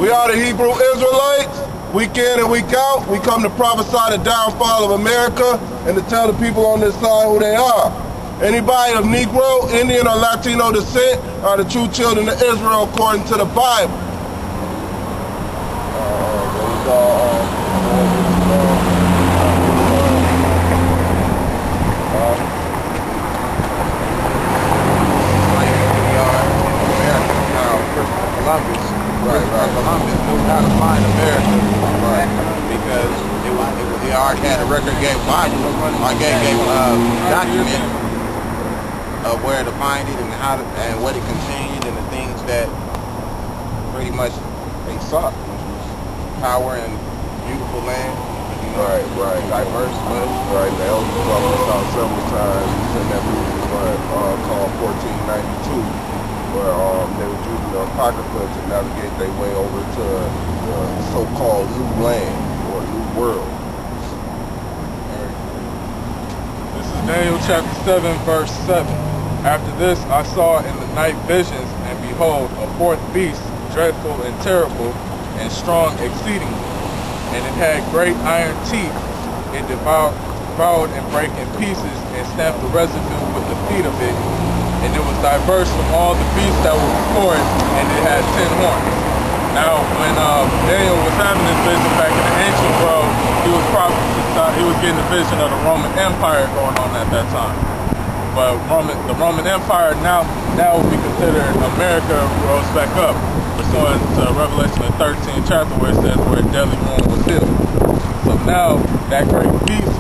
We are the Hebrew Israelites. Week in and week out, we come to prophesy the downfall of America and to tell the people on this side who they are. Anybody of Negro, Indian, or Latino descent are the true children of Israel according to the Bible. Columbus knew how to find America, because it already had a record gave Bible, or gave document of where to find it and how to, and what it contained and the things that pretty much they sought, which was power and beautiful land. Right, diverse, but the elders brought this out several times in that movie called 1492. Where they were using the Apocrypha to navigate their way over to the so-called New Land or New World. This is Daniel chapter 7, verse 7. After this I saw in the night visions, and behold, a fourth beast, dreadful and terrible, and strong exceedingly. And it had great iron teeth. It devoured and brake in pieces, and stamped the residue with the feet of it. And it was diverse from all the beasts that were before it, and it had 10 horns. Now, when Daniel was having this vision back in the ancient world, he was getting a vision of the Roman Empire going on at that time. But the Roman Empire now would be considered America rose back up, pursuant to Revelation the 13th chapter, where it says where deadly wound was healed. So now that great beast,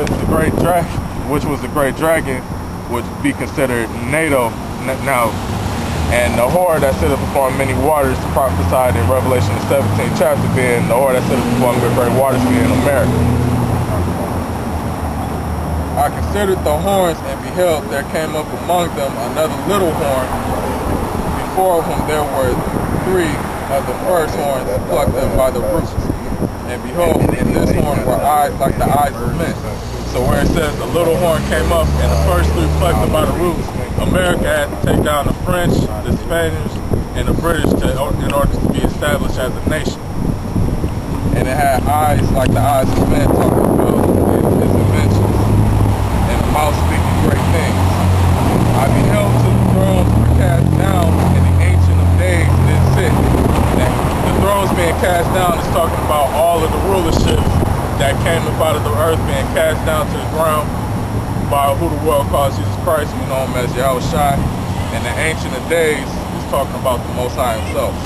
which was the great dragon, would be considered NATO now, and the whore that sitteth upon many waters, prophesied in Revelation the 17th chapter, being the whore that sitteth upon the great waters, being America. I considered the horns, and beheld there came up among them another little horn, before whom there were 3 of the first horns plucked up by the roots. And behold, in this horn were eyes like the eyes of men. So where it says the little horn came up and the first 3 plucked up by the roots, America had to take down the French, the Spanish, and the British in order to be established as a nation. And it had eyes like the eyes of men, talking about his inventions, and the mouth speaking great things. I beheld till the thrones were cast down, and the Ancient of Days did sit. And the thrones being cast down is talking about all of the rulerships that came up out of the earth being cast down to the ground by who the world calls Jesus Christ. We know him as Yahushua. And the Ancient of Days is talking about the Most High himself,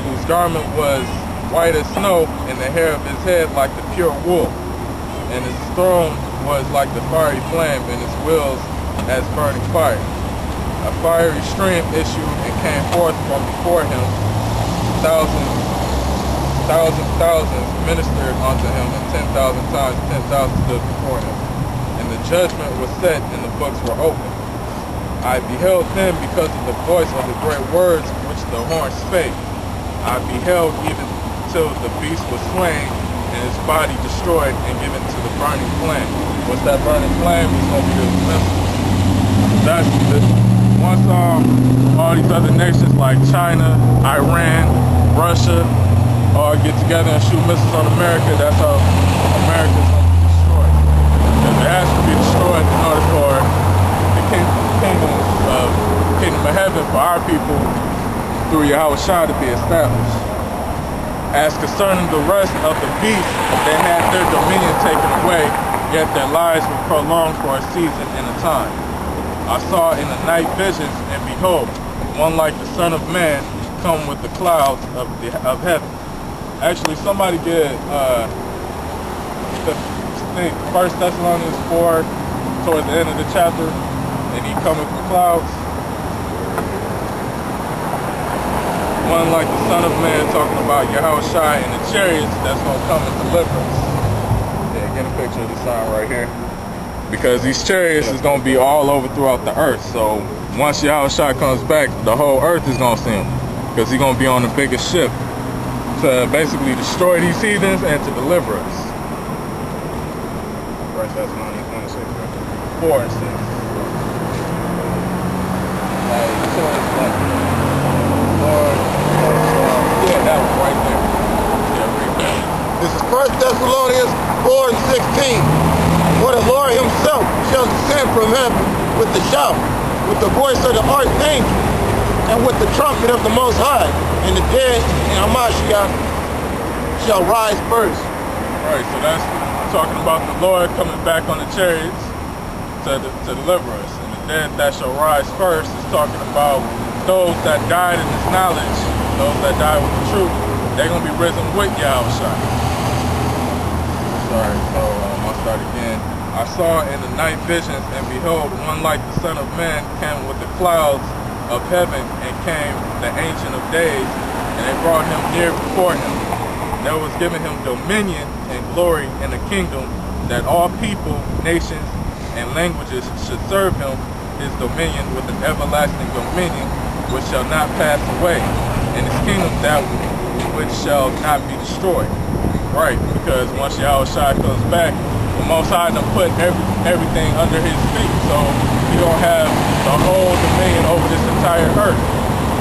whose garment was white as snow, and the hair of his head like the pure wool. And his throne was like the fiery flame, and his wheels as burning fire. A fiery stream issued and came forth from before him. Thousands ministered unto him, and 10,000 times 10,000 stood before him. And the judgment was set, and the books were opened. I beheld them because of the voice of the great words which the horn spake. I beheld even till the beast was slain, and his body destroyed and given to the burning flame. What's that burning flame? It's going to be the missiles. Once all these other nations like China, Iran, Russia, all get together and shoot missiles on America, that's how America's going to be destroyed. Because it has to be destroyed in order for the kingdom of heaven, for our people, through Yahushua, to be established. As concerning the rest of the beasts, they had their dominion taken away, yet their lives were prolonged for a season and a time. I saw in the night visions, and behold, one like the Son of Man come with the clouds of heaven. Actually, somebody get the 1 Thessalonians 4 toward the end of the chapter, and he cometh with clouds. One like the Son of Man, talking about Yahushua and the chariots that's going to come and deliver us. Yeah, get a picture of the sign right here. Because these chariots is going to be all over throughout the earth. So once Yahushua comes back, the whole earth is going to see him. Because he's going to be on the biggest ship to basically destroy these heathens and to deliver us. 1 Thessalonians 4 and 6. Yeah, Thessalonians 4 and 16. For the Lord himself shall descend from heaven with the shout, with the voice of the archangel, and with the trumpet of the Most High, and the dead in Hamashiach shall rise first. Right, so that's talking about the Lord coming back on the chariots to deliver us. And the dead that shall rise first is talking about those that died in this knowledge, those that died with the truth. They're going to be risen with Yahushua. Sorry, so I'll start again. I saw in the night visions, and behold, one like the Son of Man came with the clouds of heaven, and came the Ancient of Days, and they brought him near before him. There was given him dominion and glory and a kingdom, that all people, nations, and languages should serve him. His dominion with an everlasting dominion, which shall not pass away, and his kingdom that which shall not be destroyed. Right, because once Yahushua comes back, the Most High done put everything under his feet, so he gonna have the whole dominion over this entire earth,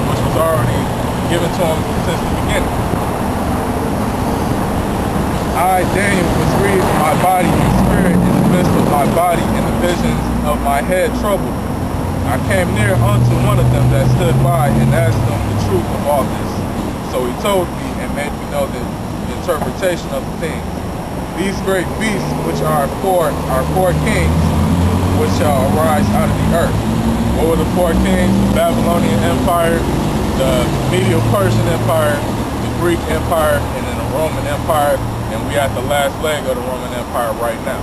which was already given to him since the beginning. I, Daniel, was grieved in my body and spirit, in the midst of my body, and the visions of my head troubled me. I came near unto one of them that stood by, and asked him the truth of all this. So he told me, and made me know the interpretation of the things. These great beasts, which are four kings, which shall arise out of the earth. What were the four kings? The Babylonian Empire, the Medo-Persian Empire, the Greek Empire, and then the Roman Empire. And we at the last leg of the Roman Empire right now.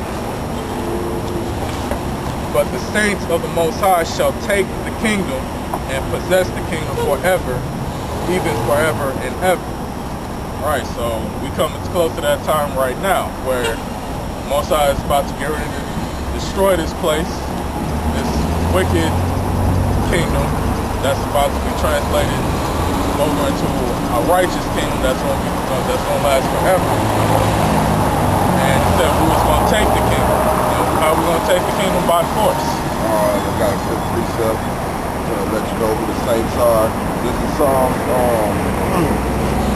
But the saints of the Most High shall take the kingdom and possess the kingdom forever, even forever and ever. Alright, so we coming close to that time right now where Most High is about to get ready to destroy this place, this wicked kingdom that's about to be translated over into a righteous kingdom that's gonna last forever. And he said we was gonna take the kingdom. How we gonna take the kingdom? By force. I got a quick precept to let you know who the saints are. This is Psalm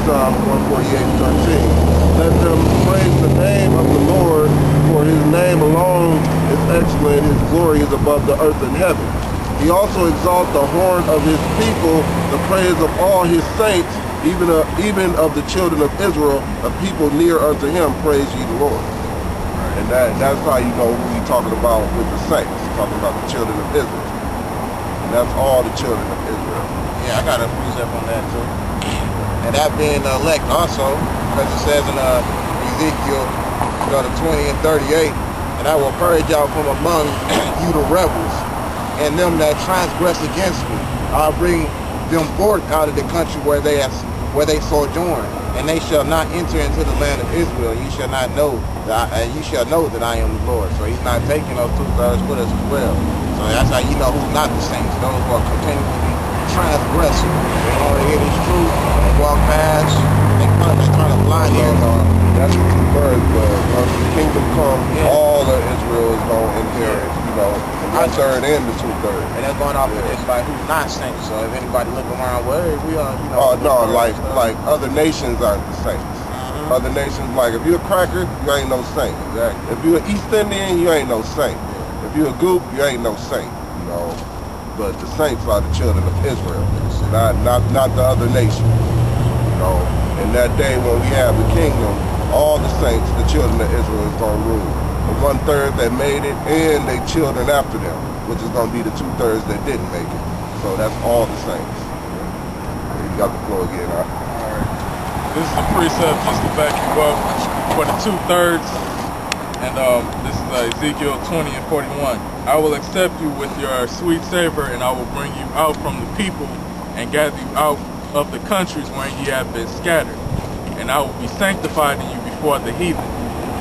148:13. Let them praise the name of the Lord, for his name alone is excellent, his glory is above the earth and heaven. He also exalts the horn of his people, the praise of all his saints, even of the children of Israel, a people near unto him, praise ye the Lord. And that's how you know who he's talking about with the saints, talking about the children of Israel. And that's all the children of Israel. Yeah, I got a precept on that too. And that being elect also, because it says in Ezekiel 20 and 38, and I will purge out from among you the rebels, and them that transgress against me. I'll bring them forth out of the country where they sojourn, and they shall not enter into the land of Israel. You shall not know that you shall know that I am the Lord. So he's not taking those 2/3 with us as well. So that's how you know who's not the saints. Those who are continually transgressing. They want to hear this truth, they walk past, they trying to blind ears on. That's the 2/3, but once the kingdom comes, all of Israel is going to inherit, the 1/3 and the 2/3. And they're going off of everybody who's not saints. So if anybody look around, well, hey, we are, Oh, no, like other nations aren't the saints. Other nations, like if you're a cracker, you ain't no saint. Exactly. If you're an East Indian, you ain't no saint. If you're a goop, you ain't no saint, But the saints are the children of Israel, not the other nations. And that day when we have the kingdom, all the saints, the children of Israel, is going to rule. The 1/3 that made it and their children after them, which is going to be the 2/3 that didn't make it. So that's all the saints. You got the floor again, huh? This is a precept just to back you up for the 2/3. And this is Ezekiel 20 and 41. I will accept you with your sweet savor, and I will bring you out from the people and gather you out of the countries wherein ye have been scattered. And I will be sanctified in you before the heathen.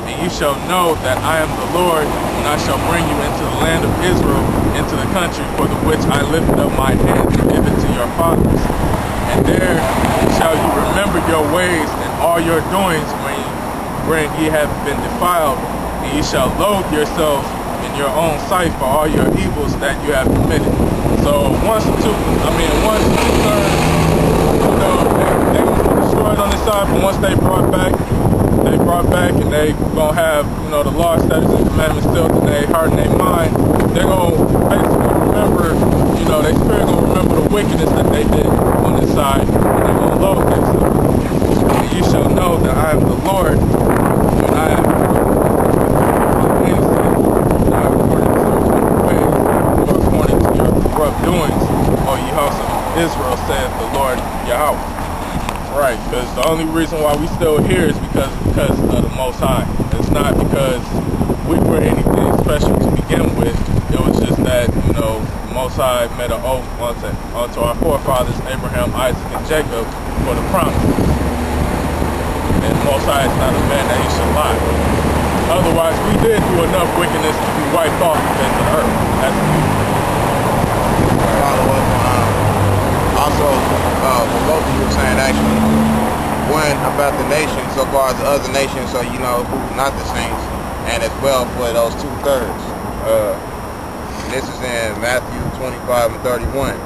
And you shall know that I am the Lord, when I shall bring you into the land of Israel, into the country for the which I lifted up my hand to give it to your fathers. And there shall you remember your ways and all your doings wherein ye have been defiled, and ye shall loathe yourselves in your own sight for all your evils that you have committed. So once the 2/3, they were destroyed on this side, but once they brought brought back and they gonna have, you know, the law, statutes, and commandments still in their heart and their mind, they're gonna basically remember, you know, their spirit gonna remember the wickedness that they did on this side, and they're gonna love themselves. And you shall know that I am the Lord when I am not according to your wicked ways, nor according to your corrupt doings, O ye house of Israel, saith the Lord Yahweh. Right, because the only reason why we still here is because of the Most High. It's not because we were anything special to begin with. It was just that, you know, the Most High made an oath unto our forefathers, Abraham, Isaac, and Jacob, for the promise. And the Most High is not a man that he should lie. Otherwise, we did do enough wickedness to be wiped off the face of the earth. That's Follow up on also, what both of you were saying, actually, one about the nation, so far as the other nations, so you know who's not the saints, and as well for those 2/3. This is in Matthew 25 and 31.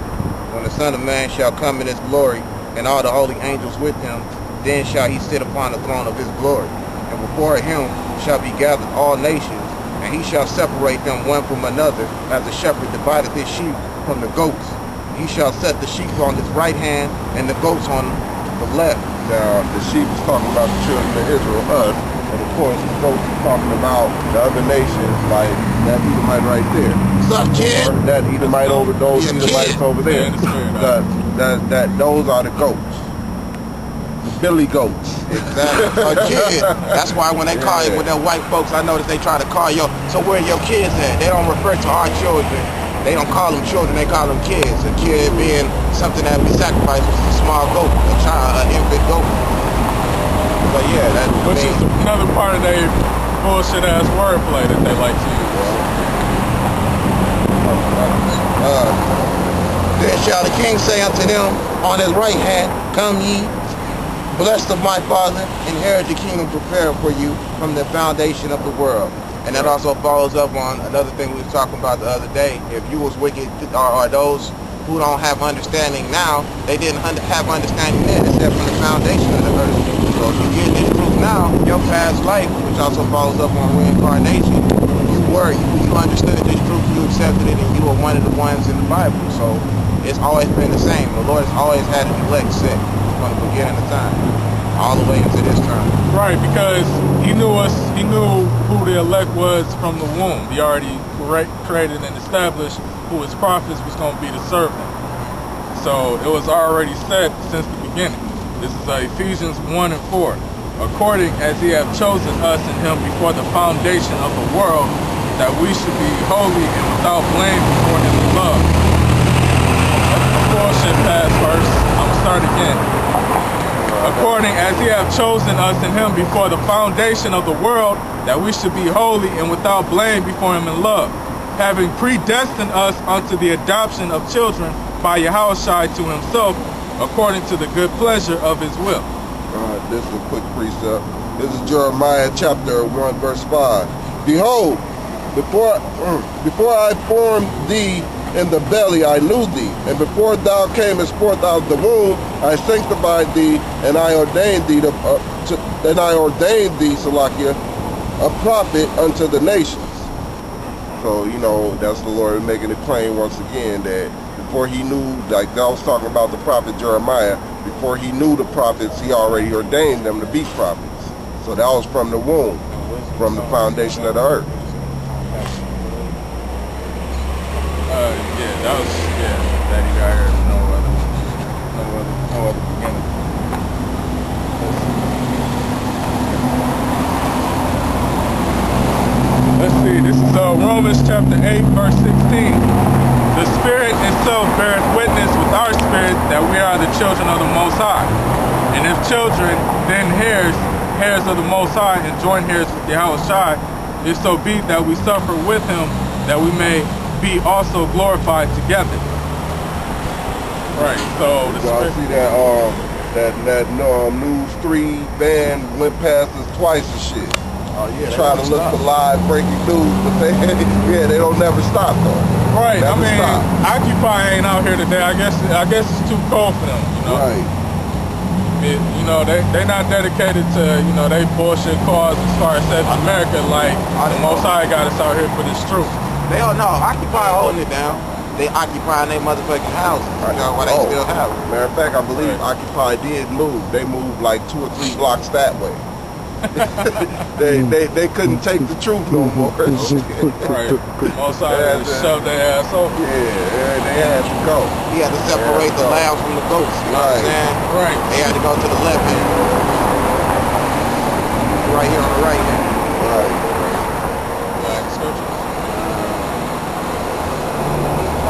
When the Son of Man shall come in his glory, and all the holy angels with him, then shall he sit upon the throne of his glory. And before him shall be gathered all nations, and he shall separate them one from another, as the shepherd divideth his sheep from the goats. He shall set the sheep on his right hand and the goats on the left. Now, the sheep is talking about the children of Israel, us, and of course the goats is talking about the other nations, like that Edomite right there. What's up, kid? Or that Edomite over those Yeah, Edomites kid. over there. Those are the goats. The Billy goats. Exactly. A kid. That's why when they call it with their white folks, I notice they try to call so where are your kids at? They don't refer to our children. They don't call them children, they call them kids. A kid being something that we sacrifice, which is a small goat, a child, an infant goat. But yeah, that which is another part of their bullshit ass wordplay that they like to use. Then shall the king say unto them on his right hand, come ye, blessed of my Father, inherit the kingdom prepared for you from the foundation of the world. And that also follows up on another thing we were talking about the other day. If you was wicked, or those who don't have understanding now, they didn't have understanding then, except from the foundation of the earth. So if you get this truth now, your past life, which also follows up on reincarnation, you understood this truth, you accepted it, and you were one of the ones in the Bible. So it's always been the same. The Lord has always had an elect set from the beginning of time, all the way into this term. Right, because he knew us, he knew who the elect was from the womb. He already created and established who his prophets was going to be to serve him. So it was already said since the beginning. This is Ephesians 1 and 4. According as he hath chosen us in him before the foundation of the world, that we should be holy and without blame before him in love. That's the bullshit past verse. I'm going to start again. According as he hath chosen us in him before the foundation of the world, that we should be holy and without blame before him in love, having predestined us unto the adoption of children by Yahushua to himself, according to the good pleasure of his will. This is a quick precept. This is Jeremiah chapter 1, verse 5. Behold, before I formed thee in the belly, I knew thee, and before thou camest forth out of the womb, I sanctified thee, and I ordained thee Salakia, a prophet unto the nations. So, you know, that's the Lord making it plain once again that before he knew, like I was talking about the prophet Jeremiah, before he knew the prophets, he already ordained them to be prophets. So that was from the womb, from the foundation of the earth. That he got here, no other beginning. Let's see, this is Romans chapter 8, verse 16. The Spirit itself beareth witness with our spirit that we are the children of the Most High. And if children, then heirs of the Most High, and joint heirs with Yahushua, if so be that we suffer with him, that we may be also glorified together. Right, so the I see that News 3 band went past us twice and shit. Oh yeah, Trying to look for live breaking news, but they don't never stop though. Right, Never I mean, stop. Occupy ain't out here today. I guess it's too cold for them, you know. Right. You know, they not dedicated to, you know, they bullshit cause as far as saving America. Like, the Most High got us out here for this truth. They don't know. Occupy holding it down. They occupying their motherfucking houses. You know, why they still have it. Matter of fact, I believe Occupy did move. They moved like 2 or 3 blocks that way. they couldn't take the truth no more. Right. Most High shoved their ass over. Yeah, they had to go. He had to separate the lambs from the goats. You know what I'm saying? Right. They had to go to the left hand. Right here on the right hand. Right. Black scriptures.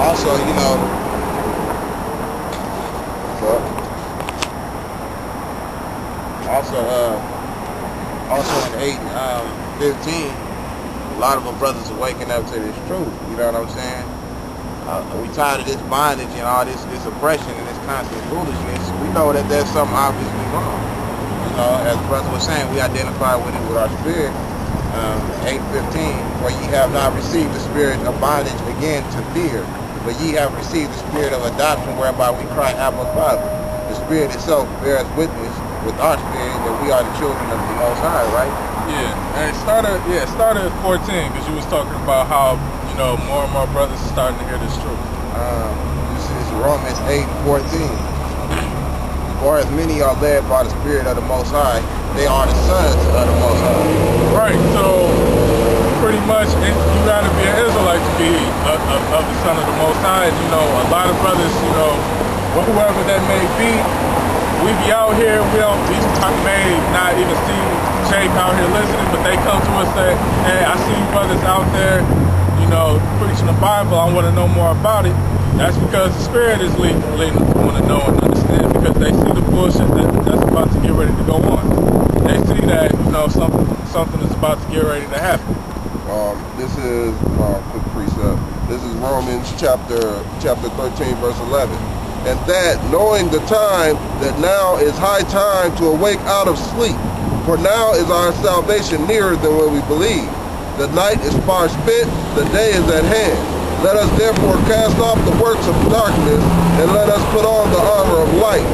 Also, you know, also in 8:15, a lot of our brothers are waking up to this truth. You know what I'm saying? We tired of this bondage and all this oppression and this constant foolishness. We know that there's something obviously wrong. You know, as the brother was saying, we identify with it with our spirit. 8:15, where ye have not received the spirit of bondage again to fear, but ye have received the spirit of adoption, whereby we cry, Abba, Father. The Spirit itself bears witness with our spirit that we are the children of the Most High, right? Yeah, and it started at 14, because you was talking about how, you know, more and more brothers are starting to hear this truth. This is Romans 8:14. For as many are led by the Spirit of the Most High, they are the sons of the Most High. Right, so pretty much you gotta be an Israelite to be of the son of the Most High. And, you know, a lot of brothers, you know, whoever that may be, we be out here, we may not even see Jake out here listening, but they come to us and say, hey, I see you brothers out there, you know, preaching the Bible, I want to know more about it. That's because the Spirit is leading them to want to know and understand, because they see the bullshit that's about to get ready to go on. They see that, you know, something is about to get ready to happen. This is quick precept. This is Romans chapter 13, verse 11. And that, knowing the time, that now is high time to awake out of sleep. For now is our salvation nearer than when we believe. The night is far spent, the day is at hand. Let us therefore cast off the works of darkness, and let us put on the armor of light.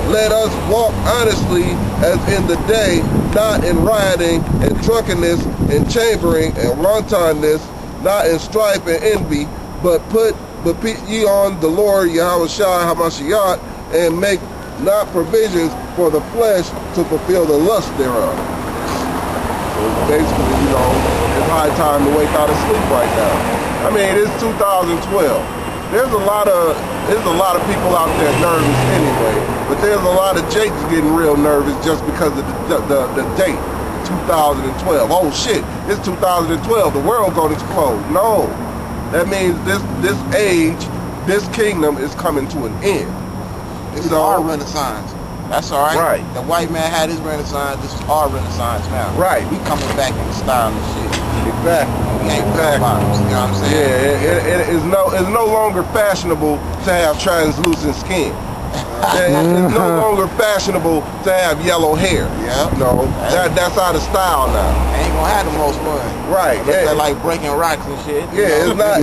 Let us walk honestly as in the day, not in rioting and drunkenness and chambering and wantonness, not in strife and envy, but put ye on the Lord Yahushua HaMashiach, and make not provisions for the flesh to fulfill the lust thereof. So basically, you know, it's high time to wake out of sleep right now. I mean, it's 2012. There's a lot of people out there nervous anyway, but there's a lot of Jakes getting real nervous just because of the date, 2012. Oh shit, it's 2012, the world gonna explode. No, that means this age, this kingdom is coming to an end. This is our renaissance. That's all right. Right. The white man had his renaissance. This is our renaissance now. Right. We coming back in style and shit. Exactly. We ain't bottoms. You know what I'm saying? Yeah, it's no longer fashionable to have translucent skin. It's no longer fashionable to have yellow hair. Yeah. No, that's out of style now. Ain't gonna have the most fun. Right. They're like breaking rocks and shit. Yeah, it's not.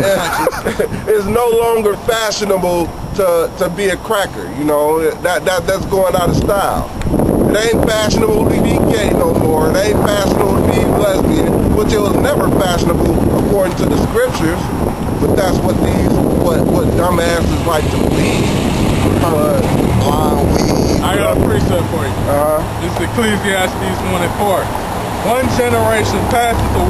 It's no longer fashionable to be a cracker. You know, that's going out of style. It ain't fashionable to be gay no more. It ain't fashionable to be lesbian, which it was never fashionable according to the scriptures. But that's what dumbasses like to believe. I got a precept for you. This is Ecclesiastes 1:4. One generation passes away.